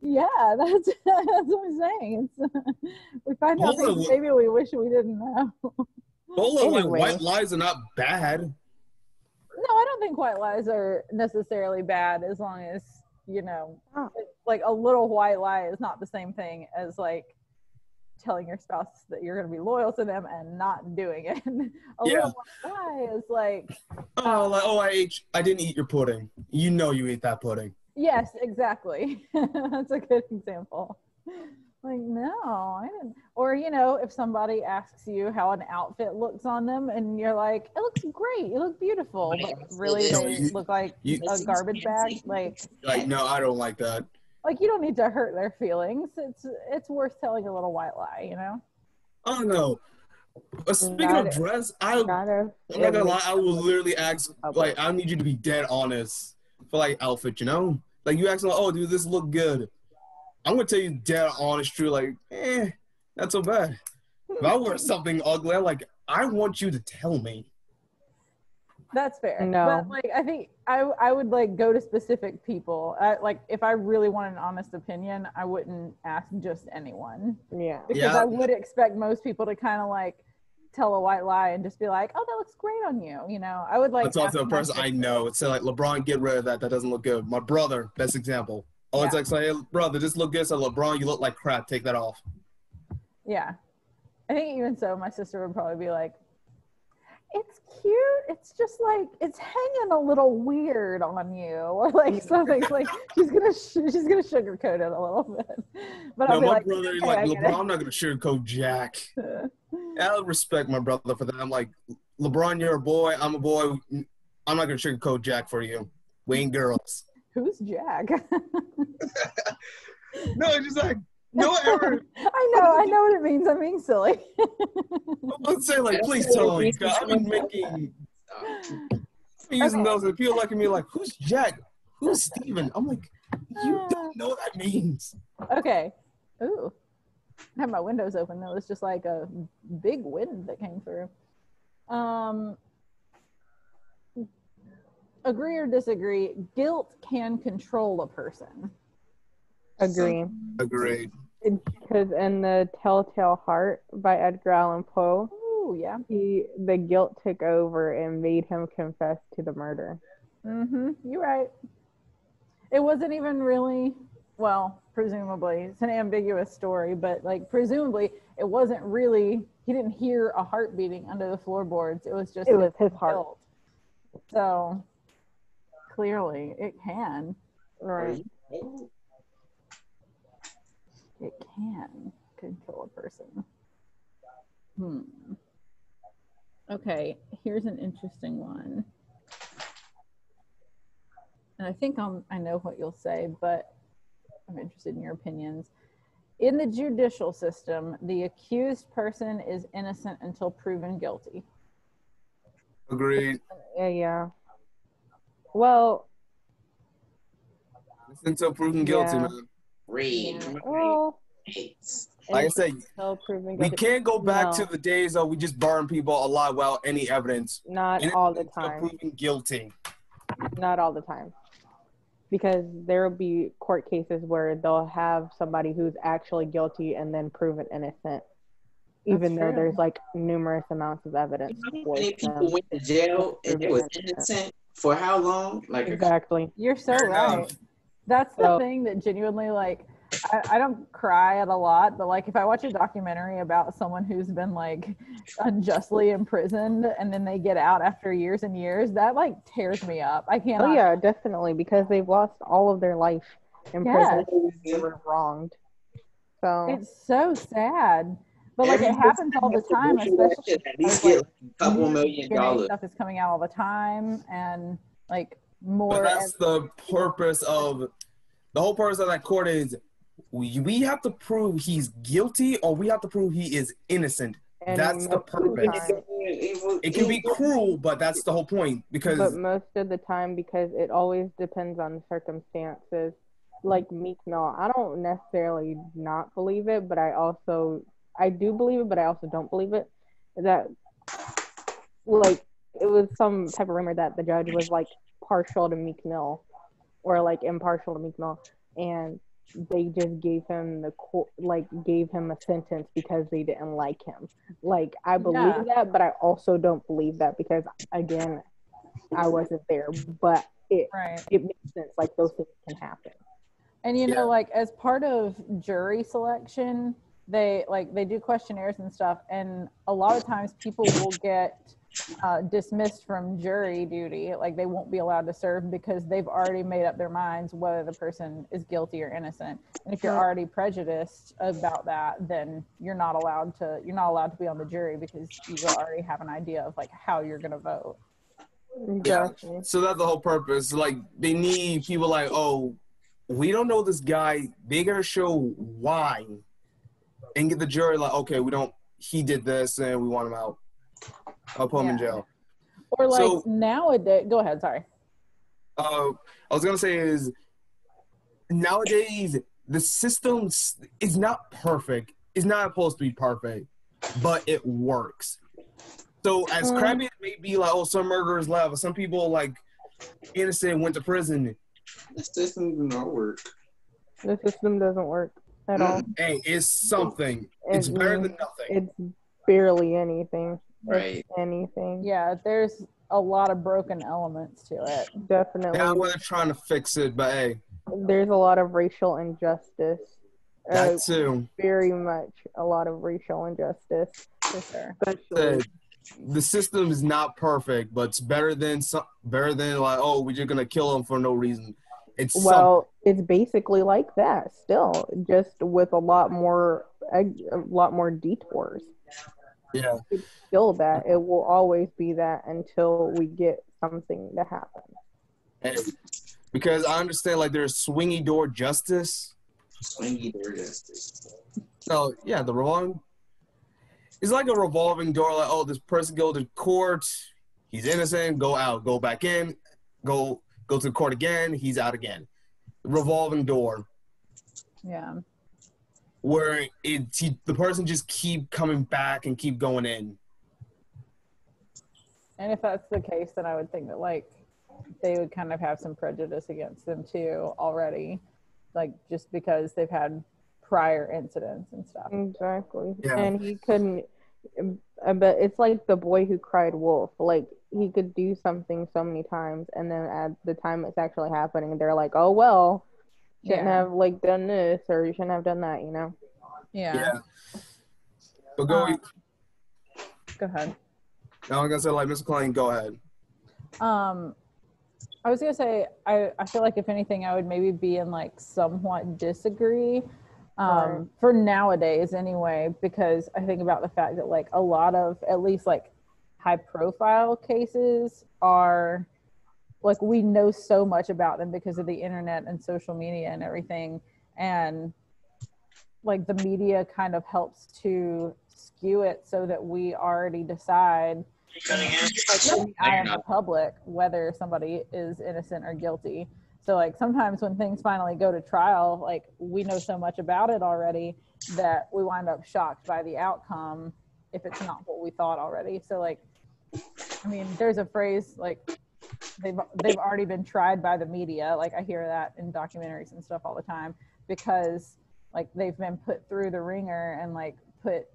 Yeah, that's what I'm saying. We find out things maybe we wish we didn't know. Like white lies are not bad. No, I don't think white lies are necessarily bad as long as, you know, like a little white lie is not the same thing as like telling your spouse that you're going to be loyal to them and not doing it. A little white lie is like, I didn't eat your pudding. You know you ate that pudding. Yes, exactly. That's a good example. Like, no, I didn't. Or, you know, if somebody asks you how an outfit looks on them and you're like, it looks great, you look beautiful, but really they look like a garbage bag. Like, no, I don't like that. Like, you don't need to hurt their feelings. It's worth telling a little white lie, you know? I don't know. Speaking of dress, I'm not gonna lie, I will literally ask, like, I need you to be dead honest for, like, outfit, you know? Like, you ask me, oh, dude, this look good. I'm gonna tell you dead honest, true, like, not so bad. If I wear something ugly, I'm like, I want you to tell me. That's fair. No. But, like, I think I would, like, go to specific people. Like, if I really want an honest opinion, I wouldn't ask just anyone. Yeah. Because I would expect most people to kind of, like, tell a white lie and just be like, oh, that looks great on you. You know, I would, like. That's also a person I know. It's like, LeBron, get rid of that. That doesn't look good. My brother, best example. Oh, it's like, hey, brother, this look good. So, LeBron, you look like crap. Take that off. Yeah. I think even so, my sister would probably be like, it's cute. It's just like it's hanging a little weird on you, or like something. Like she's gonna sugarcoat it a little bit. But I'll be my brother, hey, like LeBron, I'm not gonna sugarcoat Jack. I'll respect my brother for that. I'm like, LeBron, you're a boy. I'm a boy. I'm not gonna sugarcoat Jack for you. We ain't girls. Who's Jack? No, it's just like. No ever. I know what it means. I'm being silly. Let's say, like, please tell me. I've been making using those, and people look at me like, "Who's Jack? Who's Steven?" I'm like, "You don't know what that means." Okay. Ooh. I had my windows open. There was just like a big wind that came through. Agree or disagree? Guilt can control a person. Agreed. Because in the Telltale Heart by Edgar Allan Poe, the guilt took over and made him confess to the murder. You're right. It wasn't even really, well, presumably, it's an ambiguous story, but like presumably it wasn't really, he didn't hear a heart beating under the floorboards. It was just his heart. Guilt. So clearly it can. Right. It can control a person. Okay, here's an interesting one. And I think I know what you'll say, but I'm interested in your opinions. In the judicial system, the accused person is innocent until proven guilty. Agreed. Yeah. Well. Until proven guilty, man. Well, like I said, we can't go back to the days of we just burn people alive without any evidence. Not all the time. Proven guilty. Not all the time. Because there will be court cases where they'll have somebody who's actually guilty and then proven innocent, even though there's like numerous amounts of evidence. Many people went to jail and they was innocent for how long? Like exactly. You're so right. That's the thing that genuinely, like, I don't cry at a lot, but like if I watch a documentary about someone who's been like unjustly imprisoned and then they get out after years and years, that like tears me up. I can't. Oh yeah, definitely, because they've lost all of their life in prison. They were wronged. So it's so sad. But like it happens all the time, especially at least get a couple $1 million. Stuff is coming out all the time, and like more. But that's the purpose of the whole purpose of that court is we have to prove he's guilty or we have to prove he is innocent. And that's the purpose. It can be cruel, but that's the whole point. But most of the time, because it always depends on the circumstances. Like Meek Mill, I don't necessarily not believe it, but I do believe it, but I also don't believe it. That like it was some type of rumor that the judge was like partial to Meek Mill or like impartial to Meek Mill, and they just gave him gave him a sentence because they didn't like him. Like, I believe that, but I also don't believe that because, again, I wasn't there. But it makes sense. Like, those things can happen. And you know, like, as part of jury selection, they do questionnaires and stuff, and a lot of times people will get dismissed from jury duty. Like, they won't be allowed to serve because they've already made up their minds whether the person is guilty or innocent. And if you're already prejudiced about that, then you're not allowed to be on the jury because you already have an idea of like how you're going to vote. Exactly. Yeah. So that's the whole purpose. Like, they need people like, oh, we don't know this guy. They gotta show why, and get the jury like, okay, he did this, and we want him out. I'll put him in jail. Or like nowadays, go ahead. Sorry. I was gonna say is nowadays the system is not perfect. It's not supposed to be perfect, but it works. So as crappy as it may be, like, oh, some murderers left, some people like innocent went to prison. The system does not work. The system doesn't work at all. Hey, it's something. It's better than nothing. It's barely anything. Right. Anything. Yeah, there's a lot of broken elements to it. Definitely. Now they're trying to fix it, but hey. There's a lot of racial injustice. That too. Very much a lot of racial injustice. For sure. Especially. The system is not perfect, but it's better than like, oh, we're just gonna kill them for no reason. It's basically like that still, just with a lot more detours. Yeah, it's still that. It will always be that until we get something to happen. Hey, because I understand, like, there's swingy door justice. Swingy door justice. So yeah, the wrong. It's like a revolving door, like, oh, this person go to court, he's innocent, go out, go back in, go to the court again, he's out again. Revolving door. Yeah. Where the person just keep coming back and keep going in. And if that's the case, then I would think that, like, they would kind of have some prejudice against them too already, like, just because they've had prior incidents and stuff. Exactly. Yeah. And he couldn't, but it's like the boy who cried wolf. Like, he could do something so many times, and then at the time it's actually happening, they're like, oh, well, shouldn't have, like, done this, or you shouldn't have done that, you know? Yeah. But go ahead. No, I'm gonna say, like, Mr. Klein, go ahead. I was gonna say, I feel like if anything, I would maybe be in, like, somewhat disagree. For nowadays anyway, because I think about the fact that, like, a lot of, at least, like, high profile cases are, like, we know so much about them because of the internet and social media and everything, and, like, the media kind of helps to skew it so that we already decide, like, in the eye of the public, whether somebody is innocent or guilty. So, like, sometimes when things finally go to trial, like, we know so much about it already that we wind up shocked by the outcome if it's not what we thought already. So, like, I mean, there's a phrase, like, they've already been tried by the media. Like, I hear that in documentaries and stuff all the time because, like, they've been put through the ringer and, like, put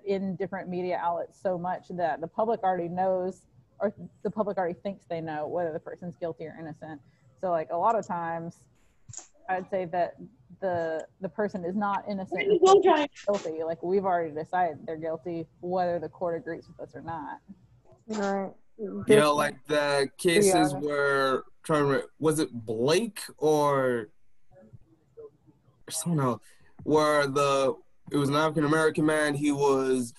in different media outlets so much that the public already knows, or the public already thinks they know whether the person's guilty or innocent. So, like, a lot of times I'd say that the person is not innocent until they're guilty. Like, we've already decided they're guilty whether the court agrees with us or not. Right. Yeah, like the cases where, was it Blake or someone else, where it was an African American man, he was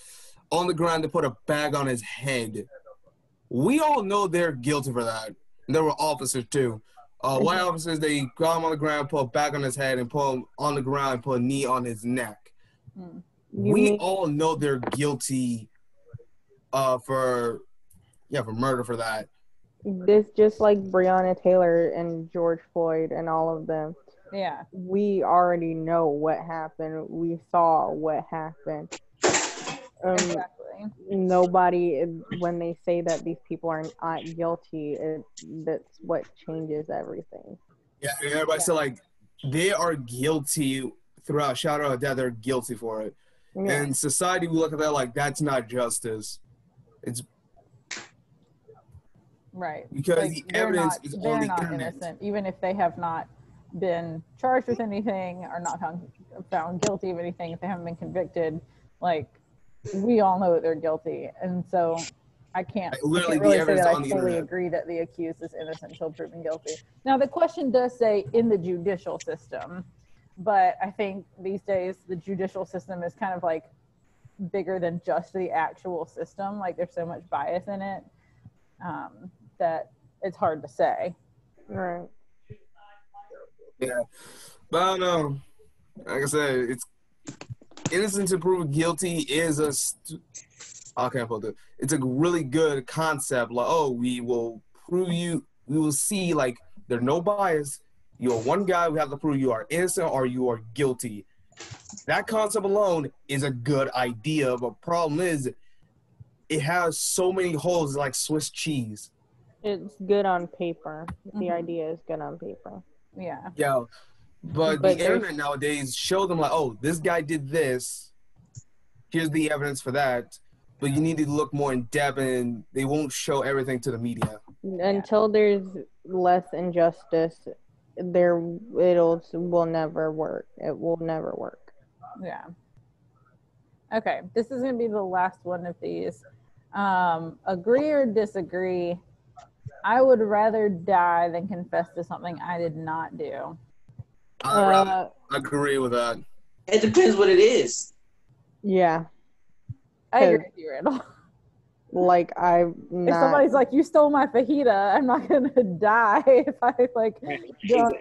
on the ground to put a bag on his head. We all know they're guilty for that. And there were officers too. White officers, they got him on the ground, put a bag on his head, and put him on the ground and put a knee on his neck. We all know they're guilty for murder for that. This just like Breonna Taylor and George Floyd and all of them. Yeah. We already know what happened. We saw what happened. Exactly. Nobody, when they say that these people are not guilty, that's what changes everything. Yeah, everybody said, like, they are guilty throughout shadow of death. They're guilty for it. Yeah. And society, we look at that like that's not justice. It's right because like, the evidence is on the internet. Innocent, even if they have not been charged with anything or not found guilty of anything. If they haven't been convicted, like we all know that they're guilty, and so I can't really say that I fully agree that the accused is innocent until proven guilty. Now, the question does say in the judicial system, but I think these days the judicial system is kind of like bigger than just the actual system. Like there's so much bias in it that it's hard to say. Right. Yeah, but I don't know. Like I said, it's innocent to prove guilty is I can't put it. It's a really good concept. Like, oh, we will prove you. We will see like there's no bias. You're one guy. We have to prove you are innocent or you are guilty. That concept alone is a good idea, but problem is, it has so many holes like Swiss cheese. It's good on paper. The idea is good on paper. Yeah. Yeah. But the internet nowadays show them like, oh, this guy did this. Here's the evidence for that. But you need to look more in depth, and they won't show everything to the media. Until there's less injustice, will never work. It will never work. Yeah. Okay, this is going to be the last one of these. Agree or disagree? I would rather die than confess to something I did not do. I agree with that. It depends what it is. Yeah. I agree with you, Randall. Like, if somebody's like, you stole my fajita, I'm not going to die if I, like,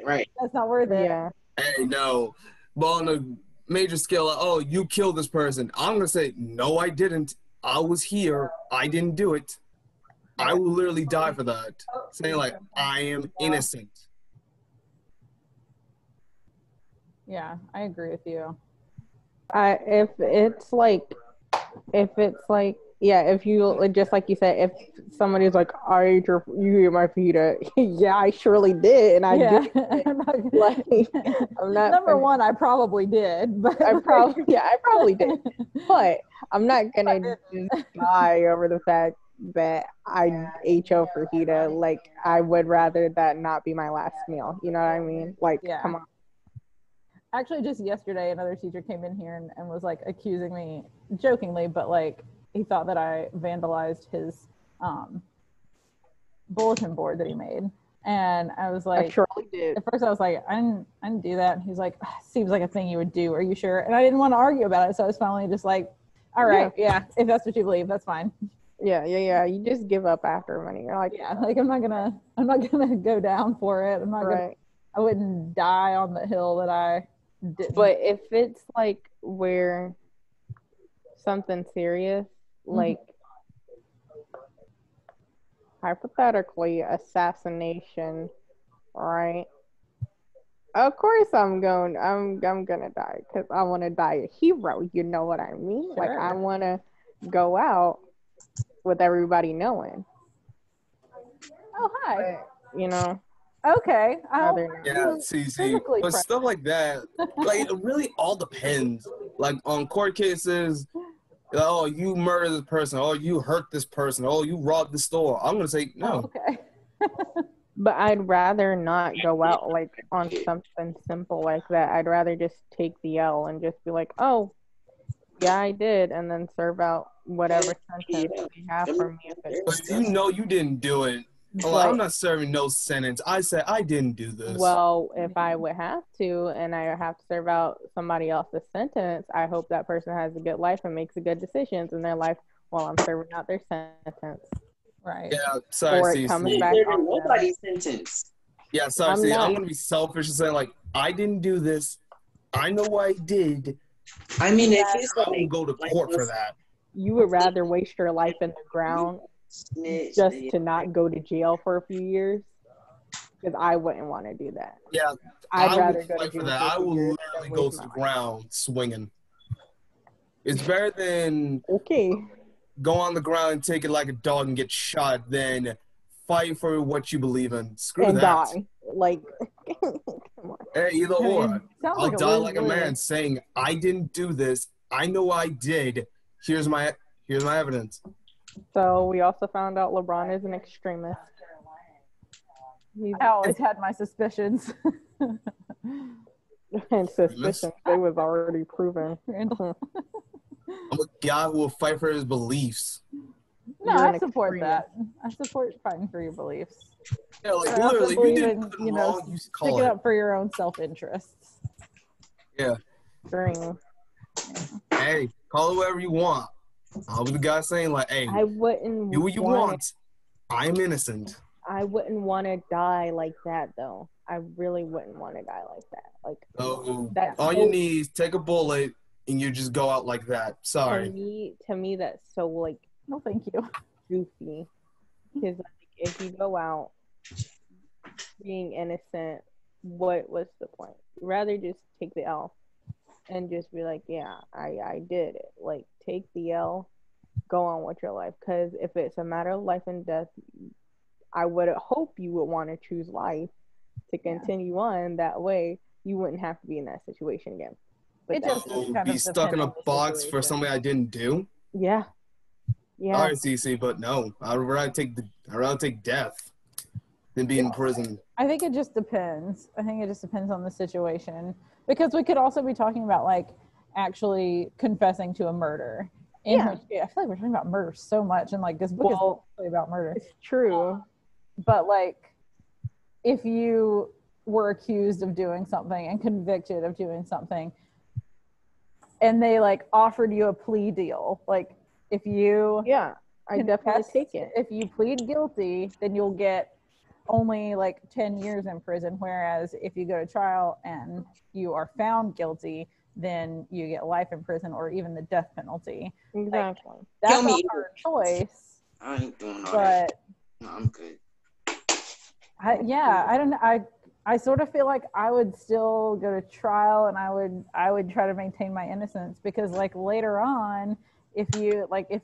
right. That's not worth it. Yeah. Hey, no. But on a major scale, like, oh, you killed this person. I'm going to say, no, I didn't. I was here. I didn't do it. I will literally die for that. Saying, like, I am innocent. Yeah, I agree with you. If it's like, if you, just like you said, if somebody's like, you ate my fajita, yeah, I surely did, and I did. I'm not Number one, I probably did, but I probably did, but I'm not gonna just die over the fact that I ate your fajita. Like, I would rather that not be my last meal. You know what I mean? Like, come on. Actually, just yesterday, another teacher came in here and was like accusing me, jokingly, but like he thought that I vandalized his bulletin board that he made. And I was like, I surely did. At first I was like, I didn't do that. And he's like, seems like a thing you would do. Are you sure? And I didn't want to argue about it. So I was finally just like, all right, yeah, if that's what you believe, that's fine. Yeah. You just give up after a minute. You're like, yeah, like I'm not gonna go down for it. I wouldn't die on the hill that I didn't. But if it's like where something serious, like hypothetically assassination, right? Of course I'm gonna die because I want to die a hero. You know what I mean? Sure. Like, I want to go out with everybody knowing. Oh, hi. But, you know. Okay. Yeah, see. But stuff like that, like, it really all depends. Like, on court cases, oh, you murdered this person, oh, you hurt this person, oh, you robbed the store. I'm going to say no. Oh, okay. But I'd rather not go out, like, on something simple like that. I'd rather just take the L and just be like, oh, yeah, I did, and then serve out whatever sentence they have for me. But you know you didn't do it. I'm not serving no sentence. I said I didn't do this. Well, if I would have to, and I have to serve out somebody else's sentence, I hope that person has a good life and makes a good decisions in their life while I'm serving out their sentence. Right. Yeah, sorry, or it comes back on nobody's sentence. Yeah, sorry, I'm going to be selfish and say, like, I didn't do this. I know what I did. I mean, if it's I will go to court for that. You would rather waste your life in the ground just to not go to jail for a few years? Because I wouldn't want to do that. Yeah, I'd rather go to jail for that. I will literally go to the ground swinging. It's better than go on the ground and take it like a dog and get shot than fight for what you believe in. Screw and that. Die. Like, Come on. Hey, either or. I'll like die like a man saying, I didn't do this. I know I did. Here's my evidence. So we also found out LeBron is an extremist. I always had my suspicions. And suspicions, they was already proven. I'm a guy who will fight for his beliefs. No, I support that. I support fighting for your beliefs. Yeah, like literally, if you did you wrong, you stick it up for your own self-interests. Yeah. Green. Hey, call it whatever you want. I'll be the guy saying like, hey, I wouldn't do what you want. I'm innocent. I wouldn't want to die like that, though. I really wouldn't want to die like that. Like, so on your knees, take a bullet, and you just go out like that. Sorry. To me, that's so like, no, thank you, goofy. Because like, if you go out being innocent, what's the point? Rather just take the L and just be like, yeah, I did it. Like, take the L, go on with your life. Because if it's a matter of life and death, I would hope you would want to choose life to continue on. That way, you wouldn't have to be in that situation again. But it just be stuck in a box for something I didn't do. Yeah. Sorry, CC, but no. I'd rather take death than be in prison. I think it just depends. I think it just depends on the situation, because we could also be talking about like actually confessing to a murder. I feel like we're talking about murder so much, and like this book is mostly about murder. It's true. But like, if you were accused of doing something and convicted of doing something, and they like offered you a plea deal, like if you I definitely take it. If you plead guilty, then you'll get only like 10 years in prison, whereas if you go to trial and you are found guilty, then you get life in prison or even the death penalty. Exactly. Like, that's a hard choice. I ain't doing all that. No, I'm good. I don't know. I sort of feel like I would still go to trial, and I would try to maintain my innocence, because like later on, if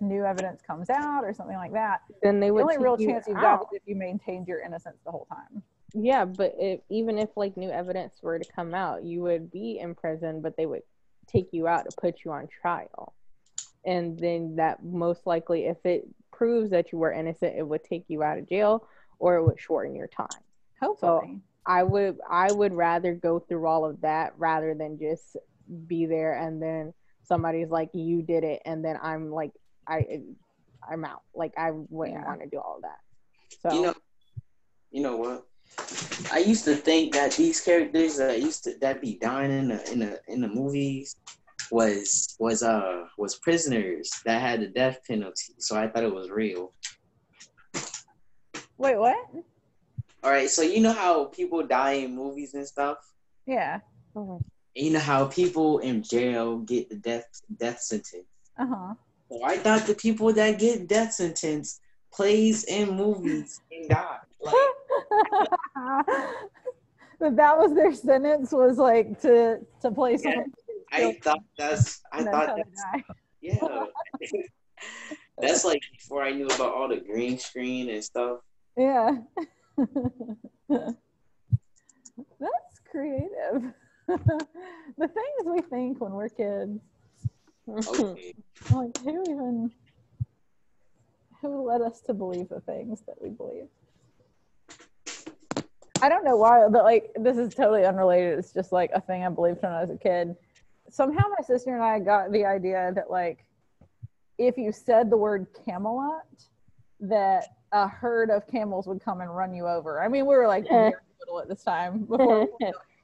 new evidence comes out or something like that, then they would. The only real chance you've got is if you maintained your innocence the whole time. Yeah, but even if like new evidence were to come out, you would be in prison, but they would take you out to put you on trial, and then that most likely, if it proves that you were innocent, it would take you out of jail, or it would shorten your time. Hopefully. So I would rather go through all of that rather than just be there and then somebody's like, you did it, and then I'm like, I'm out. Like, I wouldn't want to do all of that. So you know what? I used to think that these characters that be dying in the movies was prisoners that had the death penalty. So I thought it was real. Wait, what? All right, so you know how people die in movies and stuff? Yeah. Mm-hmm. You know how people in jail get the death sentence? Uh-huh. So I thought the people that get death sentence plays in movies and die. Like, that was their sentence, was like to play someone. I thought that's yeah. That's like before I knew about all the green screen and stuff. Yeah. That's creative. The things we think when we're kids. Okay. Like, who led us to believe the things that we believe? I don't know why, but like, this is totally unrelated. It's just like a thing I believed when I was a kid. Somehow my sister and I got the idea that like, if you said the word Camelot, that a herd of camels would come and run you over. I mean, we were like very little at this time, before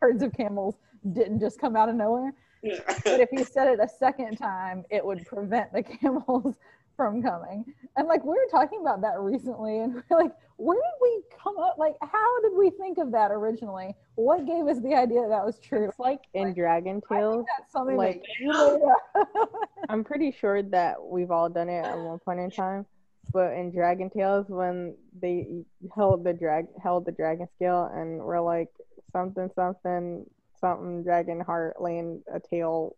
herds of camels didn't just come out of nowhere. But if you said it a second time, it would prevent the camels from coming. And like, we were talking about that recently, and we're like, where did we come up? Like, how did we think of that originally? What gave us the idea that was true? It's like in Dragon Tales. That's something like, that you made up. I'm pretty sure that we've all done it at one point in time. But in Dragon Tales, when they held the dragon scale and we're like, something dragon heart laying a tail,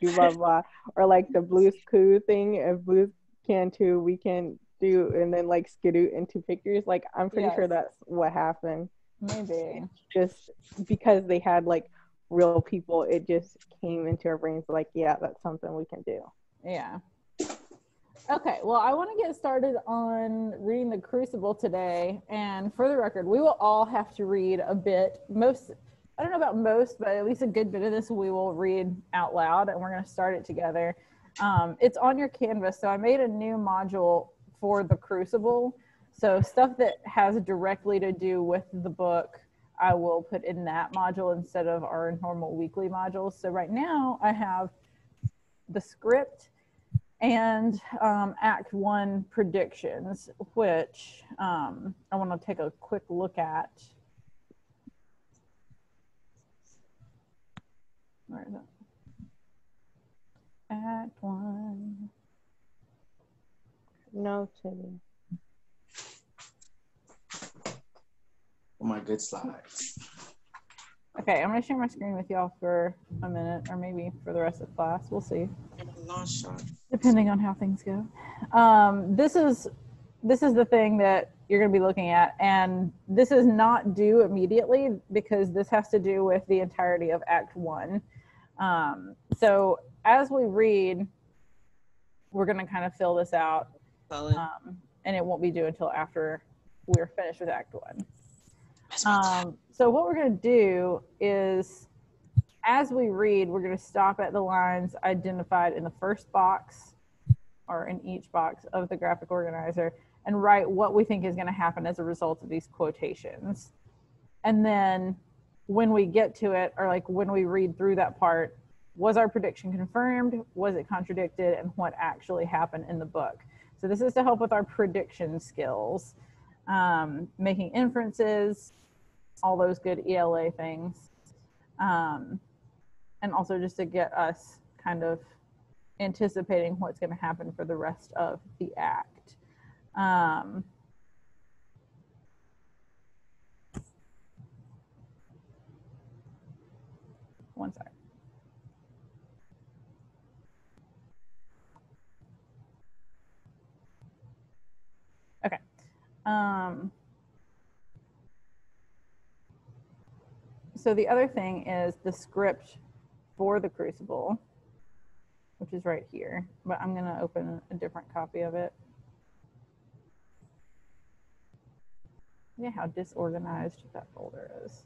blah blah, or like the Blue's Clue thing. If Blue's can too, we can do, and then like skedoot into pictures. Like, I'm pretty sure that's what happened. Maybe. Just because they had like real people, it just came into our brains like, yeah, that's something we can do. Yeah. Okay, well, I want to get started on reading The Crucible today. And for the record, we will all have to read a bit. I don't know about most, but at least a good bit of this we will read out loud, and we're going to start it together. It's on your Canvas, so I made a new module for The Crucible. So stuff that has directly to do with the book, I will put in that module instead of our normal weekly modules. So right now I have the script and Act 1 predictions, which I want to take a quick look at. Where is it? Act 1. No, Timmy. Oh, my good slides. Okay, I'm going to share my screen with y'all for a minute, or maybe for the rest of class. We'll see. Depending on how things go. This is the thing that you're going to be looking at, and this is not due immediately because this has to do with the entirety of Act 1. So as we read, we're going to kind of fill this out, and it won't be due until after we're finished with Act 1. So what we're going to do is, as we read, we're going to stop at the lines identified in the first box or in each box of the graphic organizer and write what we think is going to happen as a result of these quotations. And then when we get to it, or like when we read through that part, was our prediction confirmed? Was it contradicted? And what actually happened in the book? So this is to help with our prediction skills, making inferences, all those good ELA things. And also just to get us kind of anticipating what's going to happen for the rest of the act. One sec. Okay. So the other thing is the script for The Crucible, which is right here, but I'm going to open a different copy of it. Yeah, how disorganized that folder is.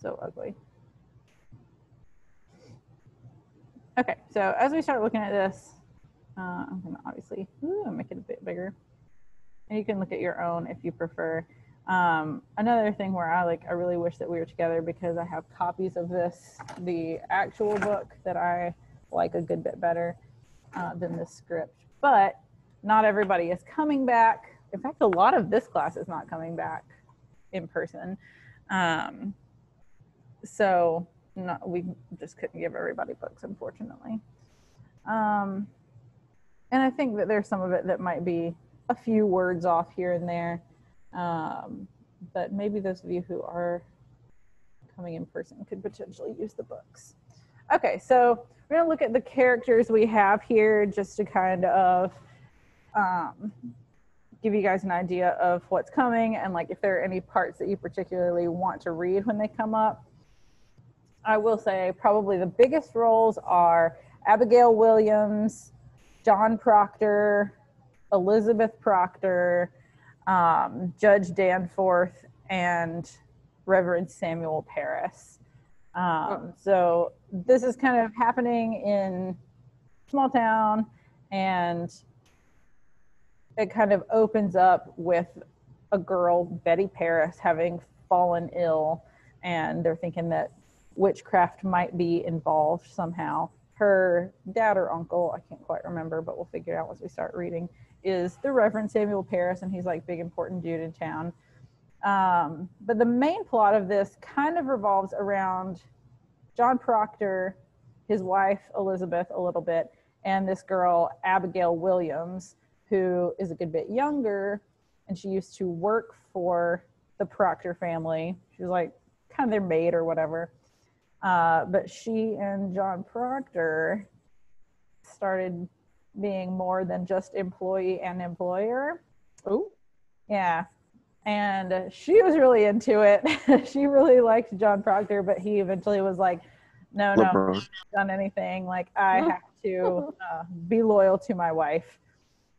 So ugly. Okay, so as we start looking at this, I'm going to obviously make it a bit bigger. And you can look at your own if you prefer. Another thing where I really wish that we were together because I have copies of this, the actual book that I like a good bit better than this script. But not everybody is coming back. In fact, a lot of this class is not coming back in person. So we just couldn't give everybody books, unfortunately. And I think that there's some of it that might be a few words off here and there. But maybe those of you who are coming in person could potentially use the books. Okay, so we're going to look at the characters we have here just to kind of give you guys an idea of what's coming and like if there are any parts that you particularly want to read when they come up. I will say probably the biggest roles are Abigail Williams, John Proctor, Elizabeth Proctor, Judge Danforth, and Reverend Samuel Parris. So this is kind of happening in small town, and it kind of opens up with a girl, Betty Parris, having fallen ill, and they're thinking that witchcraft might be involved somehow. Her dad or uncle, I can't quite remember, but we'll figure it out once we start reading, is the Reverend Samuel Parris, and he's like big important dude in town. But the main plot of this kind of revolves around John Proctor, his wife Elizabeth a little bit, and this girl Abigail Williams, who is a good bit younger, and she used to work for the Proctor family. She was like kind of their maid or whatever. But she and John Proctor started being more than just employee and employer. Oh, yeah. And she was really into it. She really liked John Proctor, but he eventually was like, no, I haven't done anything. Like, I have to be loyal to my wife.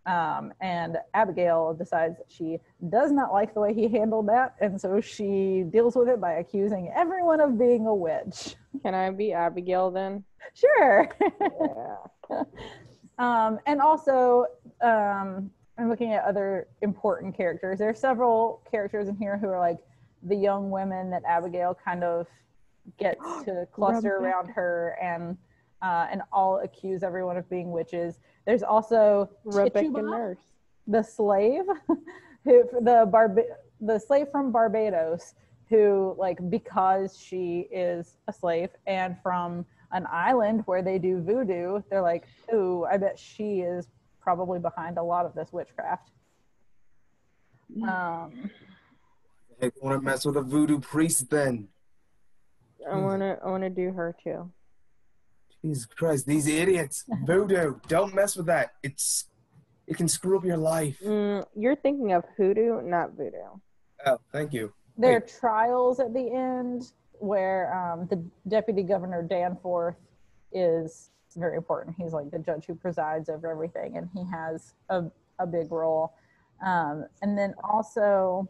And Abigail decides that she does not like the way he handled that, and so she deals with it by accusing everyone of being a witch. Can I be Abigail then? Sure. Yeah. And also, I'm looking at other important characters. There are several characters in here who are like the young women that Abigail kind of gets to cluster around her and all accuse everyone of being witches. There's also Rebecca Nurse, the slave, who the slave from Barbados, who, like, because she is a slave and from an island where they do voodoo, they're like, ooh, I bet she is probably behind a lot of this witchcraft. Hey, want to mess with a voodoo priest then? I wanna do her too. Jesus Christ, these idiots! Voodoo, don't mess with that. It can screw up your life. You're thinking of hoodoo, not voodoo. Oh, thank you. There are trials at the end where the Deputy Governor Danforth is very important. He's like the judge who presides over everything, and he has a big role. And then also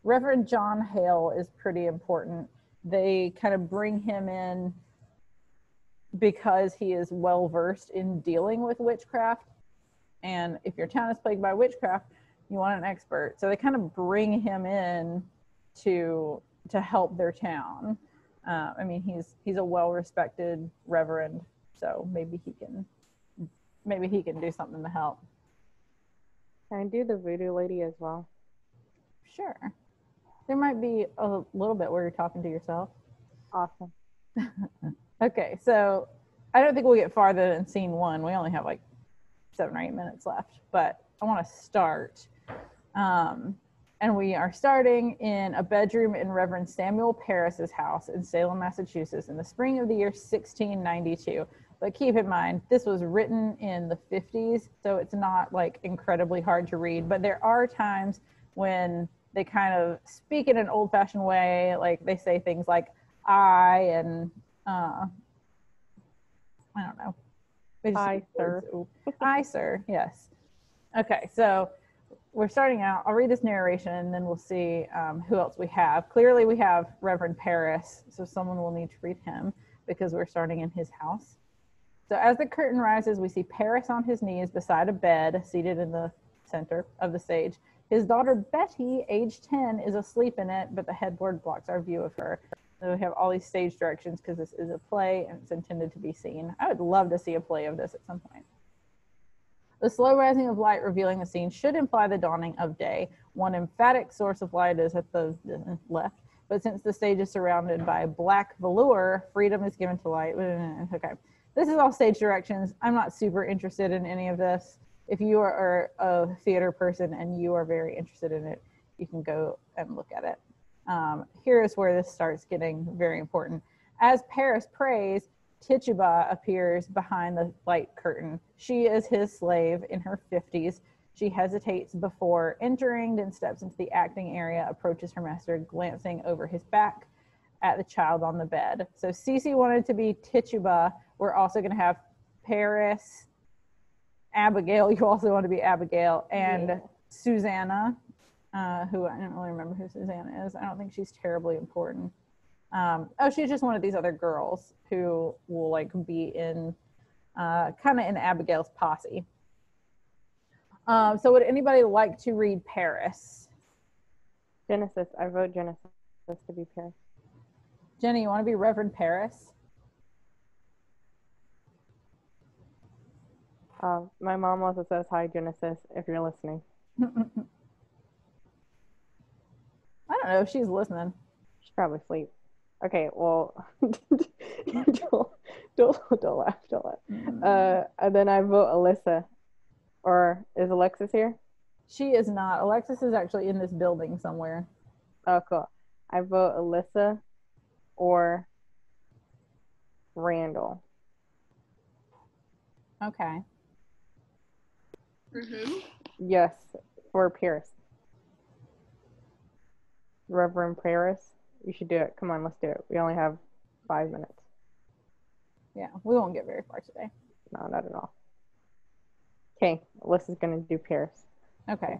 Reverend John Hale is pretty important. They kind of bring him in because he is well versed in dealing with witchcraft. And if your town is plagued by witchcraft, you want an expert. So they kind of bring him in to help their town. I mean, he's a well-respected reverend, so maybe he can do something to help. Can I do the voodoo lady as well? Sure. There might be a little bit where you're talking to yourself. Awesome. Okay, so I don't think we'll get farther than scene 1. We only have like 7 or 8 minutes left, but I want to start. And we are starting in a bedroom in Reverend Samuel Parris's house in Salem, Massachusetts in the spring of the year 1692. But keep in mind, this was written in the 50s, so it's not like incredibly hard to read. But there are times when they kind of speak in an old-fashioned way, like they say things like "I" and I don't know. Hi, sir. Hi, sir. Yes. Okay, so we're starting out. I'll read this narration, and then we'll see who else we have. Clearly, we have Reverend Parris, so someone will need to read him because we're starting in his house. So as the curtain rises, we see Parris on his knees beside a bed, seated in the center of the stage. His daughter Betty, age 10, is asleep in it, but the headboard blocks our view of her. So we have all these stage directions because this is a play and it's intended to be seen. I would love to see a play of this at some point. The slow rising of light revealing the scene should imply the dawning of day. One emphatic source of light is at the left, but since the stage is surrounded by black velour, freedom is given to light. Okay, this is all stage directions. I'm not super interested in any of this. If you are a theater person and you are very interested in it, you can go and look at it. Here is where this starts getting very important. As Parris prays, Tituba appears behind the light curtain. She is his slave in her 50s. She hesitates before entering, then steps into the acting area, approaches her master, glancing over his back at the child on the bed. So Cece wanted to be Tituba. We're also going to have Parris, Abigail. You also want to be Abigail, and Susanna, who I don't really remember who Susanna is. I don't think she's terribly important. She's just one of these other girls who will like be in kind of in Abigail's posse. So would anybody like to read Parris? Genesis. I wrote Genesis to be Parris. Jenny, you want to be Reverend Parris? My mom also says hi, Genesis, if you're listening. I don't know if she's listening. She's probably asleep. Okay, well, don't laugh. And then I vote Alyssa. Or is Alexis here? She is not. Alexis is actually in this building somewhere. Oh, cool. I vote Alyssa or Randall. Okay. Mm-hmm. Yes, for Pierce. Reverend Paris. You should do it. Come on, let's do it. We only have 5 minutes. Yeah, we won't get very far today. No, not at all. Okay, Alyssa's gonna do Paris. Okay.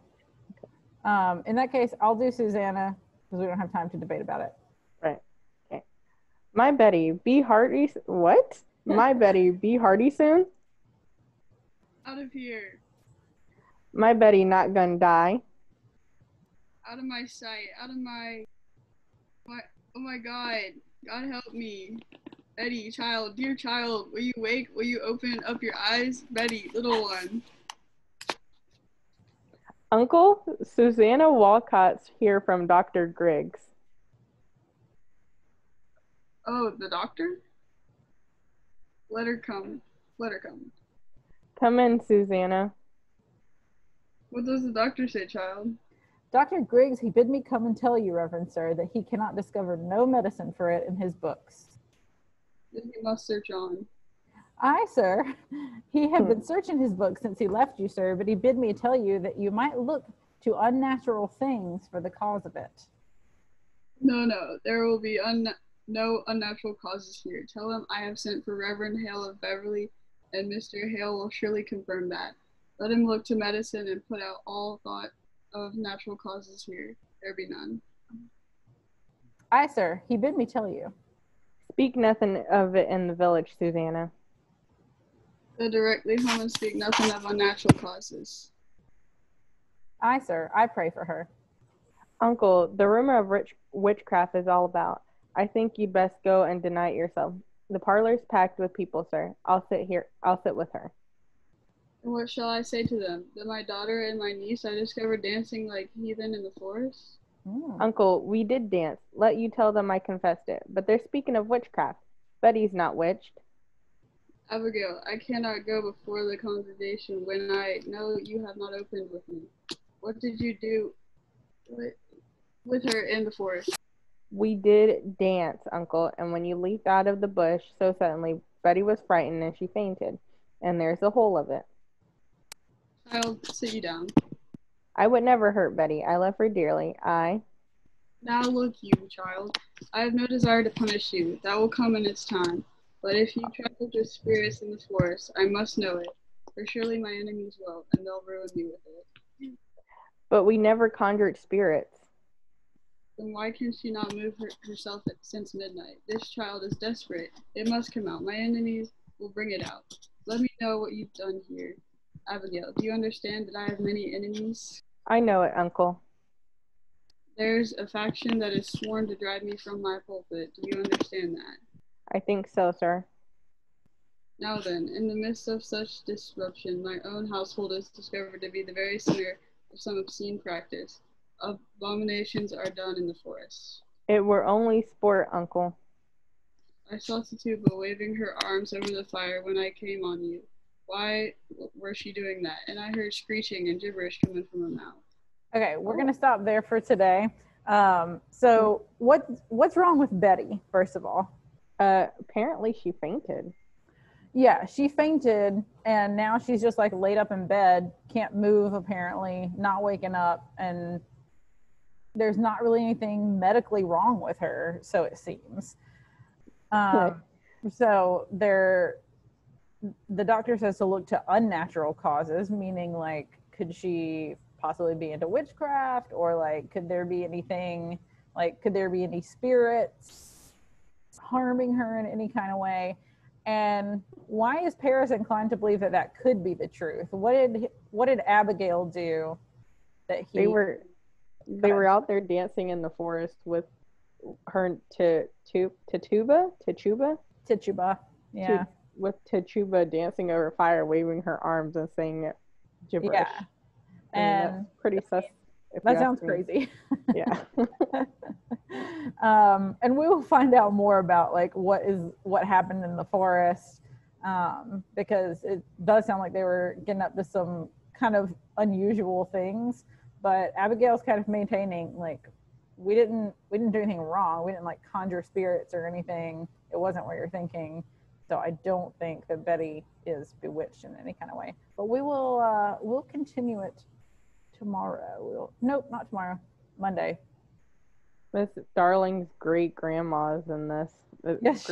In that case, I'll do Susanna because we don't have time to debate about it. Right. Okay. My Betty, be hearty. What? My Betty, be hearty soon. Out of here. My Betty, not gonna die. Out of my sight. Out of my. Oh my God. God help me. Betty, child, dear child, will you wake? Will you open up your eyes? Betty, little one. Uncle, Susanna Walcott's here from Dr. Griggs. Oh, the doctor? Let her come. Let her come. Come in, Susanna. What does the doctor say, child? Dr. Griggs, he bid me come and tell you, Reverend Sir, that he cannot discover no medicine for it in his books. Then you must search on. Aye, sir. He had been searching his book since he left you, sir, but he bid me tell you that you might look to unnatural things for the cause of it. No, there will be no unnatural causes here. Tell him I have sent for Reverend Hale of Beverly, and Mr. Hale will surely confirm that. Let him look to medicine and put out all thought of natural causes here. There be none. Aye, sir. He bid me tell you. Speak nothing of it in the village, Susanna. Go directly home and speak nothing of unnatural causes. Aye, sir. I pray for her. Uncle, the rumor of witchcraft is all about. I think you'd best go and deny it yourself. The parlor's packed with people, sir. I'll sit with her. And what shall I say to them? That my daughter and my niece I discovered dancing like heathen in the forest? Uncle, we did dance. Let you tell them I confessed it. But they're speaking of witchcraft. Betty's not witched. Abigail, I cannot go before the congregation when I know you have not opened with me. What did you do with her in the forest? We did dance, Uncle, and when you leaped out of the bush so suddenly, Betty was frightened and she fainted. And there's the whole of it. I'll sit you down. I would never hurt Betty. I love her dearly. Now look you, child. I have no desire to punish you. That will come in its time. But if you traffic with spirits in this forest, I must know it. For surely my enemies will, and they'll ruin me with it. But we never conjured spirits. Then why can she not move herself since midnight? This child is desperate. It must come out. My enemies will bring it out. Let me know what you've done here. Abigail, do you understand that I have many enemies? I know it, Uncle. There's a faction that is sworn to drive me from my pulpit. Do you understand that? I think so, sir. Now then, in the midst of such disruption, my own household is discovered to be the very center of some obscene practice. Abominations are done in the forest. It were only sport, Uncle. I saw Tituba waving her arms over the fire when I came on you. Why were she doing that? And I heard screeching and gibberish coming from her mouth. Okay, we're going to stop there for today. So what's wrong with Betty, first of all? Apparently she fainted. Yeah, she fainted, and now she's just like laid up in bed, can't move apparently, not waking up, and there's not really anything medically wrong with her, so it seems. So the doctor says to look to unnatural causes, meaning like, could she possibly be into witchcraft, or like, could there be anything, like, could there be any spirits harming her in any kind of way? And why is Paris inclined to believe that that could be the truth? What did Abigail do that he? They were out there dancing in the forest with her Tituba, yeah. With Tituba dancing over fire, waving her arms and saying gibberish. Yeah, and that's pretty sus. That sounds crazy. Yeah. And we will find out more about like what happened in the forest, because it does sound like they were getting up to some kind of unusual things. But Abigail's kind of maintaining like we didn't do anything wrong. We didn't like conjure spirits or anything. It wasn't what you're thinking. So I don't think that Betty is bewitched in any kind of way. But we'll continue it tomorrow. Nope, not tomorrow. Monday. Miss Darling's great grandma's in this. Yes,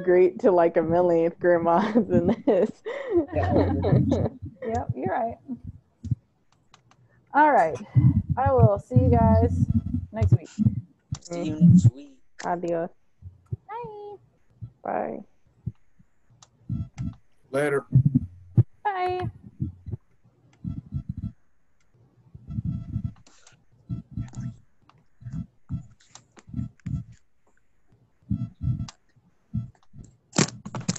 Great to like a millionth grandma's in this. Yep, you're right. All right. I will see you guys next week. See you next week. Adios. Bye. Bye. Later. Bye.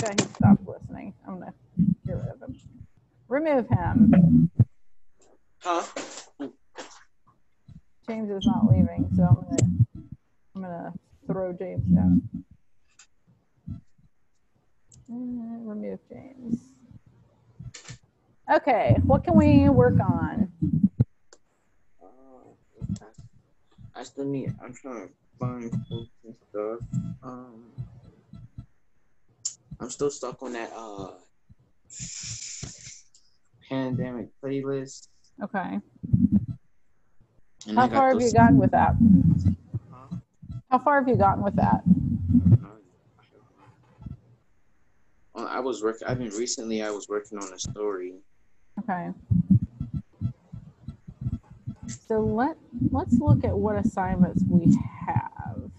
Yeah, he stopped listening. I'm gonna get rid of him. Remove him. Huh? James is not leaving, so I'm gonna throw James down. Remove James. Okay, what can we work on? I still need. I'm trying to find books and stuff. I'm still stuck on that pandemic playlist. Okay. And How far have you gotten with that? Huh? How far have you gotten with that? I was working. I was working on a story. Okay. So let's look at what assignments we have.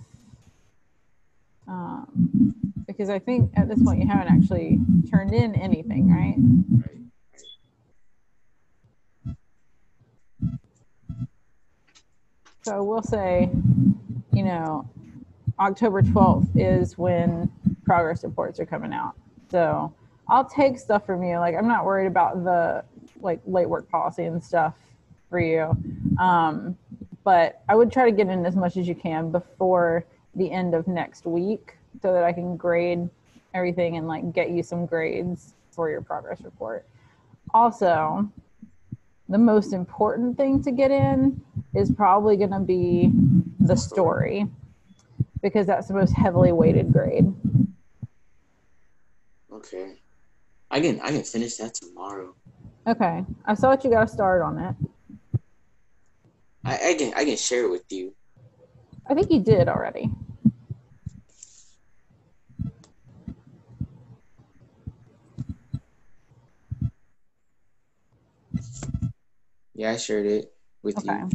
Because I think at this point you haven't actually turned in anything, right? So we'll say, you know, October 12th is when progress reports are coming out. So I'll take stuff from you. Like, I'm not worried about the like late work policy and stuff for you. But I would try to get in as much as you can before the end of next week so that I can grade everything and like get you some grades for your progress report. Also, the most important thing to get in is probably going to be the story, because that's the most heavily weighted grade. Okay. I can finish that tomorrow. Okay. I saw that you got to start on it. I can share it with you. I think you did already. Yeah, I shared it with you. Okay.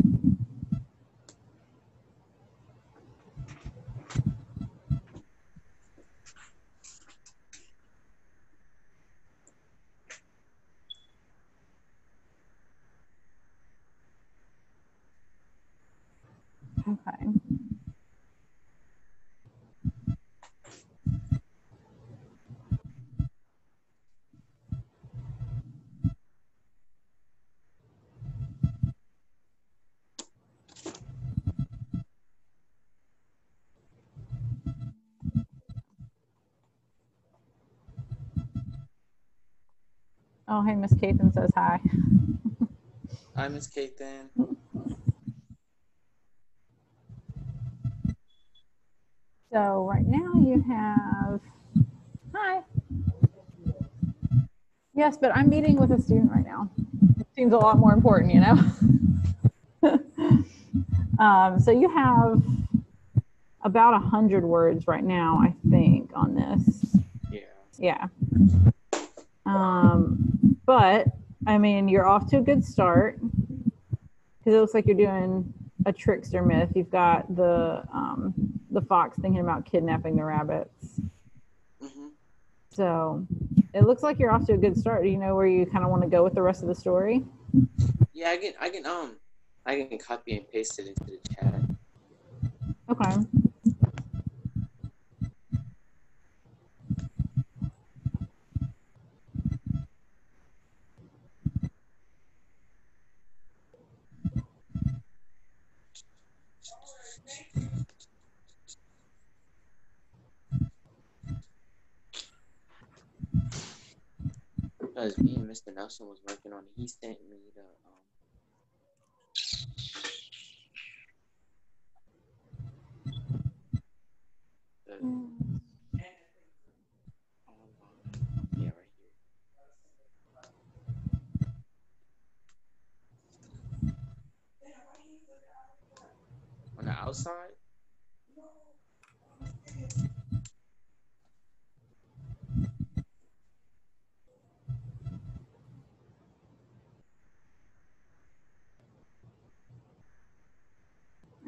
Oh, hey, Miss Cathan says hi. Hi, Miss Cathan. So right now you have, hi. Yes, but I'm meeting with a student right now. Seems a lot more important, you know? So you have about 100 words right now, I think, on this. Yeah. But, I mean, you're off to a good start because it looks like you're doing a trickster myth. You've got the fox thinking about kidnapping the rabbits. Mm-hmm. So it looks like you're off to a good start. Do you know where you kind of want to go with the rest of the story? Yeah, I can copy and paste it into the chat. Okay. Because me and Mr. Nelson was working on it, he sent me the yeah, right here. On the outside?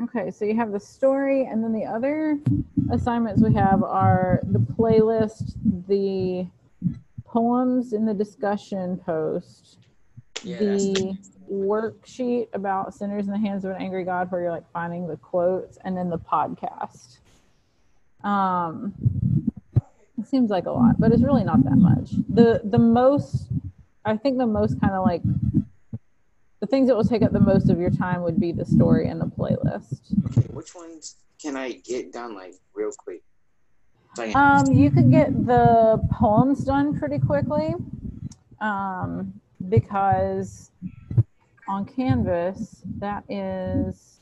Okay, so you have the story, and then the other assignments we have are the playlist, the poems in the discussion post, the worksheet about sinners in the hands of an angry God, where you're like finding the quotes, and then the podcast. It seems like a lot, but it's really not that much. The most, I think the most kind of like the things that will take up the most of your time would be the story and the playlist. Okay, which ones can I get done like real quick? You could get the poems done pretty quickly, because on Canvas that is